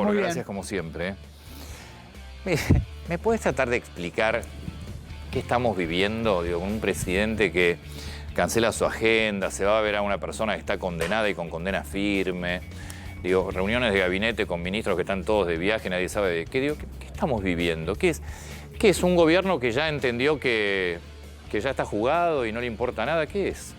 Gracias como siempre. ¿Me puedes tratar de explicar qué estamos viviendo? Digo, con un presidente que cancela su agenda, se va a ver a una persona que está condenada y con condena firme. Digo, reuniones de gabinete con ministros que están todos de viaje, nadie sabe de qué. Digo, ¿qué estamos viviendo? ¿Qué es un gobierno que ya entendió que ya está jugado y no le importa nada? ¿Qué es?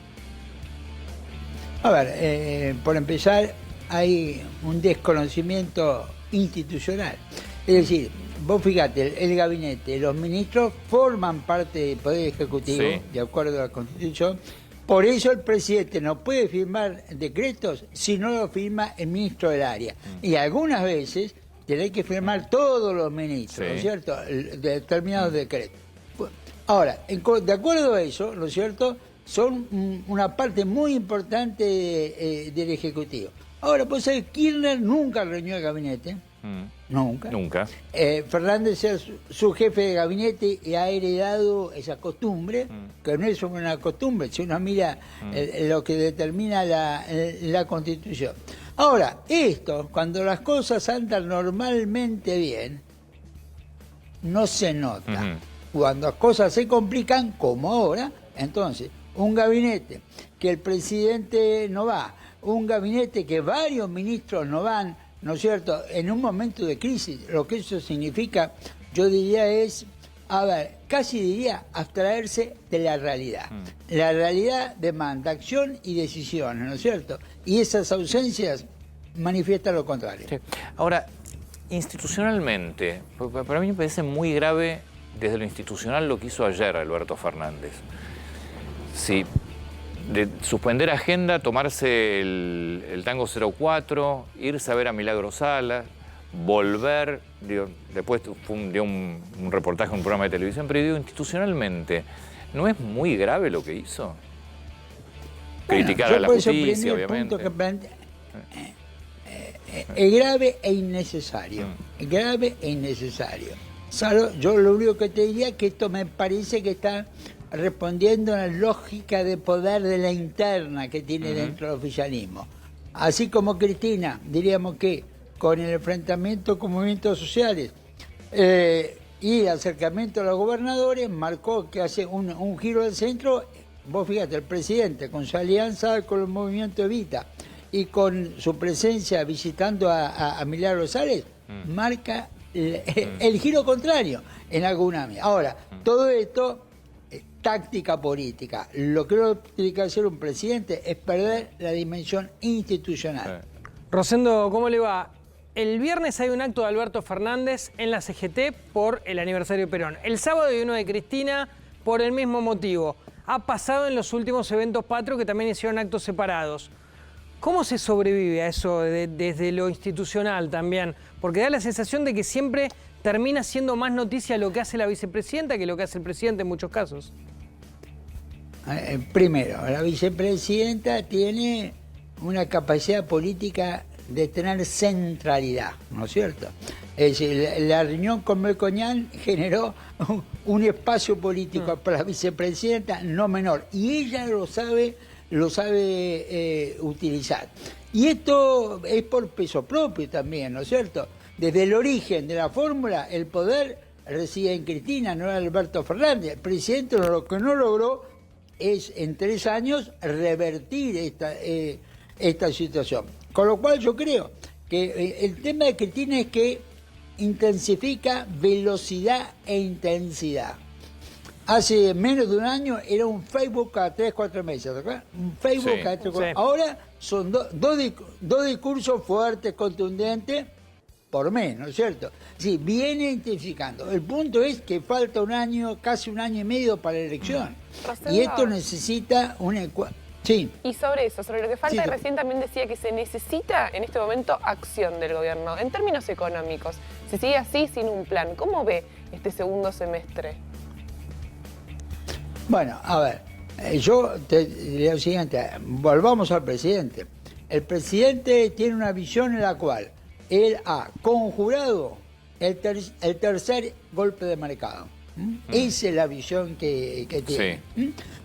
A ver, por empezar, hay un desconocimiento institucional. Es decir, vos fíjate, el gabinete, los ministros forman parte del Poder Ejecutivo, sí, de acuerdo a la Constitución. Por eso el presidente no puede firmar decretos si no lo firma el ministro del área. Y algunas veces tiene que firmar todos los ministros, sí, ¿no es cierto?, de determinados decretos. Ahora, de acuerdo a eso, ¿no es cierto?, son una parte muy importante del Ejecutivo. Ahora, pues Kirchner nunca reunió el gabinete. Nunca. Fernández es su jefe de gabinete y ha heredado esa costumbre, que no es una costumbre, si uno mira lo que determina la Constitución. Ahora, esto, cuando las cosas andan normalmente bien, no se nota. Cuando las cosas se complican, como ahora, entonces, un gabinete que el presidente no va, un gabinete que varios ministros no van, ¿no es cierto?, en un momento de crisis, lo que eso significa, yo diría es, casi diría, abstraerse de la realidad. La realidad demanda acción y decisiones, ¿no es cierto? Y esas ausencias manifiestan lo contrario. Sí. Ahora, institucionalmente, para mí me parece muy grave desde lo institucional lo que hizo ayer Alberto Fernández. Sí. De suspender agenda, tomarse el tango 04, irse a ver a Milagro Sala, volver, digo, después dio un reportaje en un programa de televisión, pero digo, institucionalmente, ¿no es muy grave lo que hizo? Bueno, criticar a la justicia, obviamente. Es grave e innecesario. Es grave e innecesario. Yo lo único que te diría es que esto me parece que está respondiendo a la lógica de poder de la interna que tiene dentro del oficialismo. Así como Cristina, diríamos que con el enfrentamiento con movimientos sociales y el acercamiento a los gobernadores, marcó que hace un giro del centro. Vos fíjate, el presidente con su alianza con el movimiento Evita y con su presencia visitando a Milagro Sales, marca el giro contrario en alguna medida. Ahora, todo esto táctica política. Lo que no tiene que hacer un presidente es perder la dimensión institucional. Rosendo, ¿cómo le va? El viernes hay un acto de Alberto Fernández en la CGT por el aniversario de Perón. El sábado hay uno de Cristina por el mismo motivo. Ha pasado en los últimos eventos patrios que también hicieron actos separados. ¿Cómo se sobrevive a eso desde lo institucional también? Porque da la sensación de que siempre termina siendo más noticia lo que hace la vicepresidenta que lo que hace el presidente en muchos casos. Primero, la vicepresidenta tiene una capacidad política de tener centralidad, ¿no es cierto? Es decir, la reunión con Melconian generó un espacio político para la vicepresidenta no menor, y ella lo sabe utilizar. Y esto es por peso propio también, ¿no es cierto? Desde el origen de la fórmula, el poder reside en Cristina, no en Alberto Fernández. El presidente lo que no logró es en 3 años revertir esta situación. Con lo cual yo creo que el tema de Cristina es que intensifica velocidad e intensidad. Hace menos de un año era un Facebook cada 3-4 meses, ¿verdad? Un Facebook cada 3-4 meses. Ahora son dos discursos fuertes, contundentes, por mes, ¿no es cierto? Sí, viene intensificando. El punto es que falta un año, casi un año y medio para la elección. Rosendo. Y esto necesita una... Sí. Y sobre eso, sobre lo que falta, recién también decía que se necesita en este momento acción del gobierno, en términos económicos. Si sigue así, sin un plan, ¿cómo ve este segundo semestre? Bueno, a ver, yo te diría lo siguiente, volvamos al presidente. El presidente tiene una visión en la cual él ha conjurado el tercer golpe de mercado. Esa es la visión que tiene.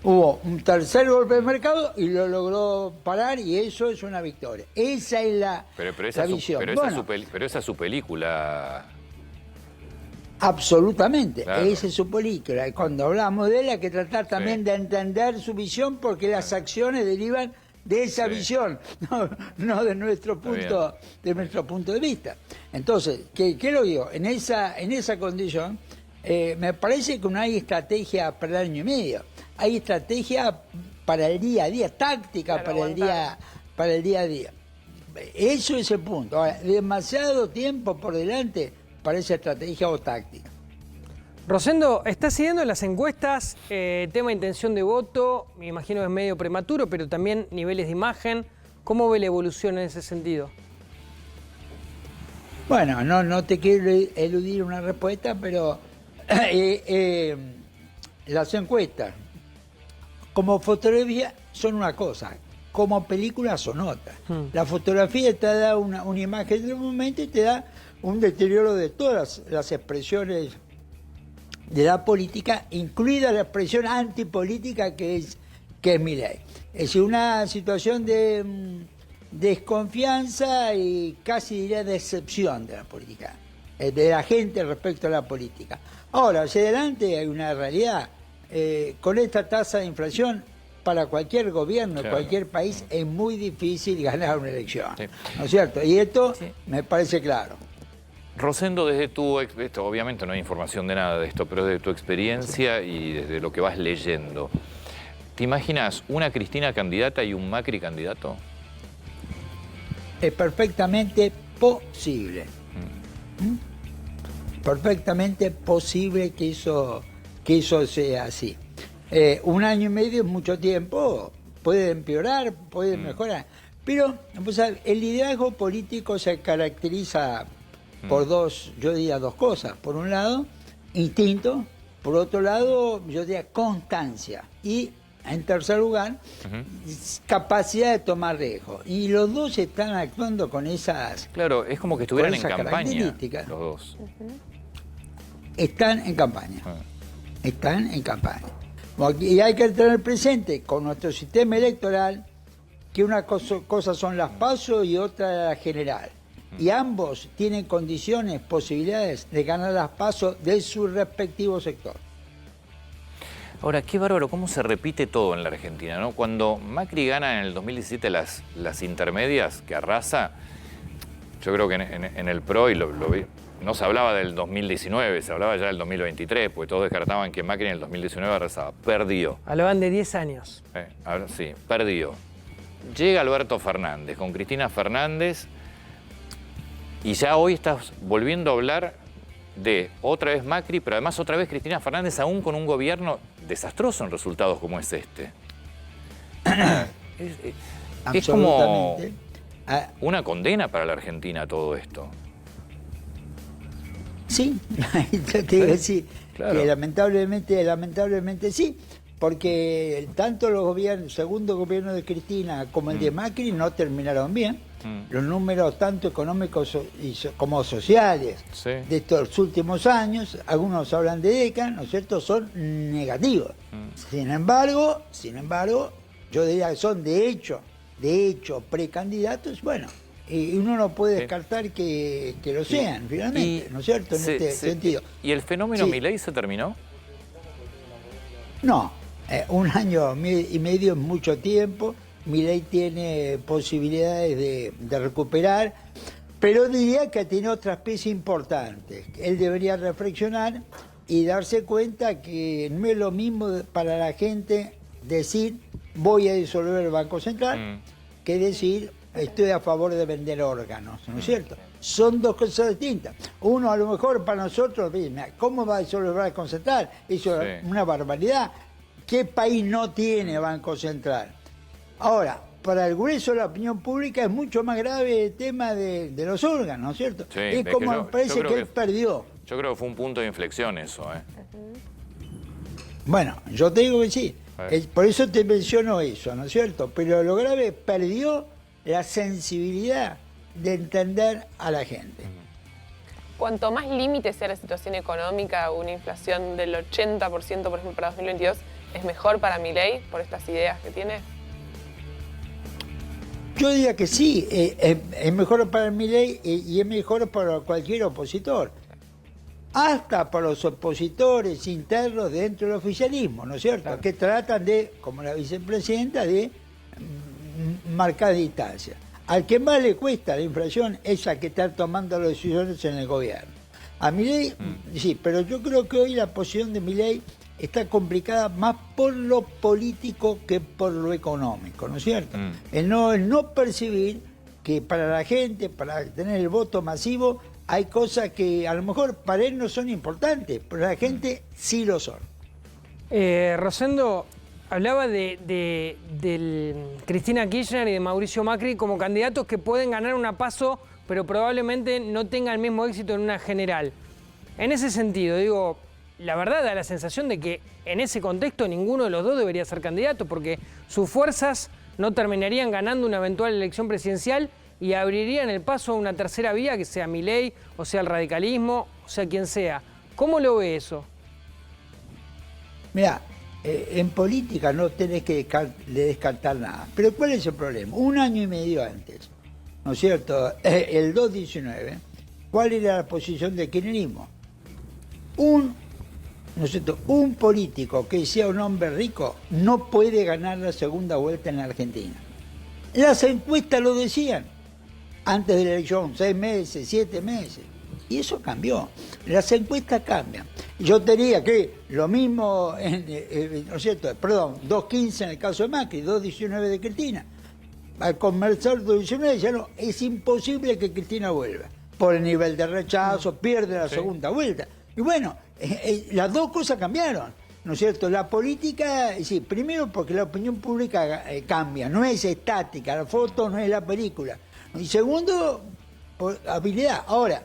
Hubo un tercer golpe de mercado y lo logró parar y eso es una victoria. Esa es la visión. Pero esa es su película. Absolutamente, Claro. esa es su película. Y cuando hablamos de él hay que tratar también de entender su visión porque las acciones derivan de esa visión, no de nuestro punto de vista. Entonces, ¿qué lo digo? En esa condición, me parece que no hay estrategia para el año y medio. Hay estrategia para el día a día, táctica para el día a día. Eso es el punto. Ahora, demasiado tiempo por delante para esa estrategia o táctica. Rosendo, ¿estás siguiendo las encuestas? Tema intención de voto, me imagino que es medio prematuro, pero también niveles de imagen. ¿Cómo ve la evolución en ese sentido? Bueno, no te quiero eludir una respuesta, pero las encuestas, como fotografía, son una cosa, como película son otra. La fotografía te da una imagen del momento y te da un deterioro de todas las expresiones de la política, incluida la expresión antipolítica que es Milei. Es decir, una situación de desconfianza y casi diría decepción de la política, de la gente respecto a la política. Ahora, hacia adelante hay una realidad. Con esta tasa de inflación, para cualquier gobierno, cualquier país, es muy difícil ganar una elección. ¿No es cierto? Y esto me parece claro. Rosendo, esto obviamente no hay información de nada de esto, pero desde tu experiencia y desde lo que vas leyendo, ¿te imaginas una Cristina candidata y un Macri candidato? Es perfectamente posible. Perfectamente posible que eso sea así. Un año y medio es mucho tiempo, puede empeorar, puede mejorar, pero el liderazgo político se caracteriza por dos cosas. Por un lado, instinto, por otro lado, yo diría constancia y, en tercer lugar, capacidad de tomar riesgo. Y los dos están actuando con esas Claro, es como que estuvieran en campaña los características. dos. Están en campaña. Están en campaña. Y hay que tener presente con nuestro sistema electoral que una cosa son las PASO y otra la general. Y ambos tienen condiciones, posibilidades de ganar las PASO de su respectivo sector. Ahora, qué bárbaro cómo se repite todo en la Argentina, ¿no? Cuando Macri gana en el 2017 las intermedias, que arrasa, yo creo que en el PRO, y lo vi, no se hablaba del 2019, se hablaba ya del 2023, porque todos descartaban que Macri en el 2019 arrasaba. Perdió. Hablaban de 10 años. Sí, perdió. Llega Alberto Fernández con Cristina Fernández y ya hoy estás volviendo a hablar de otra vez Macri, pero además otra vez Cristina Fernández, aún con un gobierno desastroso en resultados como es este. Es como una condena para la Argentina todo esto. Sí, te digo, sí, claro. que lamentablemente sí, porque tanto los gobiernos, el segundo gobierno de Cristina como el de Macri no terminaron bien. Los números tanto económicos como sociales de estos últimos años, algunos hablan de décadas, ¿no es cierto?, son negativos. Sin embargo, yo diría que son de hecho precandidatos, bueno, y uno no puede descartar que lo sean, finalmente, ¿no es cierto?, en este sentido. ¿Y el fenómeno Milei se terminó? No, un año y medio es mucho tiempo. Milei tiene posibilidades de recuperar, pero diría que tiene otras piezas importantes. Él debería reflexionar y darse cuenta que no es lo mismo para la gente decir voy a disolver el Banco Central que decir estoy a favor de vender órganos, ¿no es cierto? Son dos cosas distintas. Uno, a lo mejor para nosotros, ¿cómo va a disolver el Banco Central? Eso es una barbaridad. ¿Qué país no tiene Banco Central? Ahora, para el grueso de la opinión pública es mucho más grave el tema de los órganos, ¿no es cierto? Sí, es como me parece que él perdió. Yo creo que fue un punto de inflexión eso, ¿eh? Bueno, yo te digo que sí. Por eso te menciono eso, ¿no es cierto? Pero lo grave, perdió la sensibilidad de entender a la gente. cuanto más límite sea la situación económica, una inflación del 80%, por ejemplo, para 2022, ¿es mejor para Milei por estas ideas que tiene? Yo diría que sí, es mejor para Milei y es mejor para cualquier opositor. Hasta para los opositores internos dentro del oficialismo, ¿no es cierto? Claro. Que tratan de, como la vicepresidenta, de marcar distancia. Al que más le cuesta la inflación es al que está tomando las decisiones en el gobierno. A Milei, sí, pero yo creo que hoy la posición de Milei está complicada más por lo político que por lo económico, ¿no es cierto? El no percibir que para la gente, para tener el voto masivo, hay cosas que a lo mejor para él no son importantes, pero la gente sí lo son. Rosendo, hablaba de Cristina Kirchner y de Mauricio Macri como candidatos que pueden ganar una PASO, pero probablemente no tengan el mismo éxito en una general. En ese sentido, digo, la verdad da la sensación de que en ese contexto ninguno de los dos debería ser candidato, porque sus fuerzas no terminarían ganando una eventual elección presidencial y abrirían el paso a una tercera vía, que sea Milei, o sea el radicalismo, o sea quien sea. ¿Cómo lo ve eso? Mira, en política no tenés que descartar nada. Pero ¿cuál es el problema? Un año y medio antes, ¿no es cierto? El 2019, ¿cuál era la posición del kirchnerismo? ¿No es cierto? Un político que sea un hombre rico no puede ganar la segunda vuelta en la Argentina. Las encuestas lo decían. Antes de la elección, 6 meses, 7 meses. Y eso cambió. Las encuestas cambian. Yo te diría que lo mismo, ¿no es cierto? Perdón, 2.15 en el caso de Macri, 2.19 de Cristina. Al conversar 2.19 ya no, es imposible que Cristina vuelva. Por el nivel de rechazo, pierde la segunda vuelta. Y bueno, las dos cosas cambiaron, ¿no es cierto? La política, sí, primero porque la opinión pública cambia, no es estática, la foto no es la película. Y segundo, por habilidad. Ahora,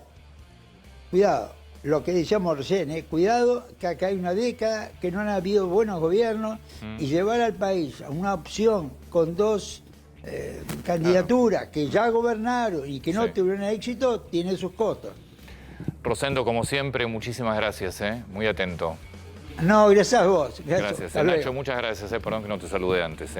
cuidado, lo que decíamos recién, cuidado, que acá hay una década que no han habido buenos gobiernos y llevar al país a una opción con dos candidaturas que ya gobernaron y que no tuvieron éxito, tiene sus costos. Rosendo, como siempre, muchísimas gracias, muy atento. No, gracias a vos. Gracias. Nacho, muchas gracias, perdón que no te saludé antes.